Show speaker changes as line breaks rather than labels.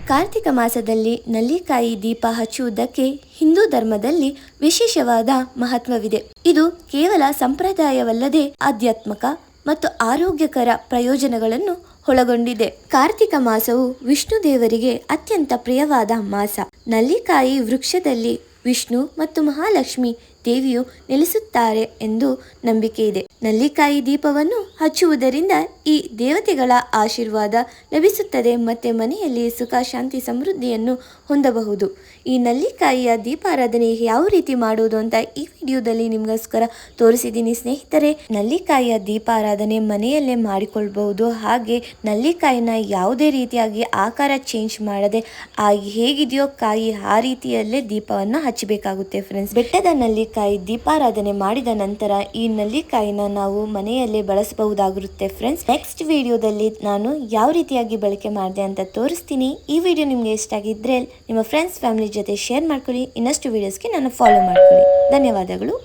ಕಾರ್ತಿಕ ಮಾಸದಲ್ಲಿ ನಲ್ಲಿಕಾಯಿ ದೀಪ ಹಚ್ಚುವುದಕ್ಕೆ ಹಿಂದೂ ಧರ್ಮದಲ್ಲಿ ವಿಶೇಷವಾದ ಮಹತ್ವವಿದೆ. ಇದು ಕೇವಲ ಸಂಪ್ರದಾಯವಲ್ಲದೆ ಆಧ್ಯಾತ್ಮಿಕ ಮತ್ತು ಆರೋಗ್ಯಕರ ಪ್ರಯೋಜನಗಳನ್ನು ಒಳಗೊಂಡಿದೆ. ಕಾರ್ತಿಕ ಮಾಸವು ವಿಷ್ಣು ದೇವರಿಗೆ ಅತ್ಯಂತ ಪ್ರಿಯವಾದ ಮಾಸ. ನಲ್ಲಿಕಾಯಿ ವೃಕ್ಷದಲ್ಲಿ ವಿಷ್ಣು ಮತ್ತು ಮಹಾಲಕ್ಷ್ಮಿ ದೇವಿಯು ನೆಲೆಸುತ್ತಾರೆ ಎಂದು ನಂಬಿಕೆ ಇದೆ. ನಲ್ಲಿಕಾಯಿ ದೀಪವನ್ನು ಹಚ್ಚುವುದರಿಂದ ಈ ದೇವತೆಗಳ ಆಶೀರ್ವಾದ ಲಭಿಸುತ್ತದೆ ಮತ್ತು ಮನೆಯಲ್ಲಿ ಸುಖ ಶಾಂತಿ ಸಮೃದ್ಧಿಯನ್ನು ಹೊಂದಬಹುದು. ಈ ನಲ್ಲಿಕಾಯಿಯ ದೀಪಾರಾಧನೆ ಯಾವ ರೀತಿ ಮಾಡುವುದು ಅಂತ ಈ ವಿಡಿಯೋದಲ್ಲಿ ನಿಮಗೋಸ್ಕರ ತೋರಿಸಿದ್ದೀನಿ ಸ್ನೇಹಿತರೆ. ನಲ್ಲಿಕಾಯಿಯ ದೀಪಾರಾಧನೆ ಮನೆಯಲ್ಲೇ ಮಾಡಿಕೊಳ್ಬಹುದು. ಹಾಗೆ ನಲ್ಲಿಕಾಯಿನ ಯಾವುದೇ ರೀತಿಯಾಗಿ ಆಕಾರ ಚೇಂಜ್ ಮಾಡದೆ ಹೇಗಿದೆಯೋ ಕಾಯಿ ಆ ರೀತಿಯಲ್ಲೇ ದೀಪವನ್ನು ಹಚ್ಚಬೇಕಾಗುತ್ತೆ ಫ್ರೆಂಡ್ಸ್. ಬೆಟ್ಟದ ನಲ್ಲಿಕಾಯಿ ದೀಪಾರಾಧನೆ ಮಾಡಿದ ನಂತರ ಈ ನಲ್ಲಿಕಾಯಿನ ನಾವು ಮನೆಯಲ್ಲೇ ಬಳಸಬಹುದಾಗಿರುತ್ತೆ ಫ್ರೆಂಡ್ಸ್. ನೆಕ್ಸ್ಟ್ ವಿಡಿಯೋದಲ್ಲಿ ನಾನು ಯಾವ ರೀತಿಯಾಗಿ ಬಳಕೆ ಮಾಡಿದೆ ಅಂತ ತೋರಿಸ್ತೀನಿ. ಈ ವಿಡಿಯೋ ನಿಮಗೆ ಇಷ್ಟ ಆಗಿದ್ರೆ ನಿಮ್ಮ ಫ್ರೆಂಡ್ಸ್ ಫ್ಯಾಮಿಲಿ ಜೊತೆ ಶೇರ್ ಮಾಡ್ಕೊಳ್ಳಿ. ಇನ್ನಷ್ಟು ವಿಡಿಯೋಸ್ಗೆ ನಾನು ಫಾಲೋ ಮಾಡ್ಕೊಳ್ಳಿ. ಧನ್ಯವಾದಗಳು.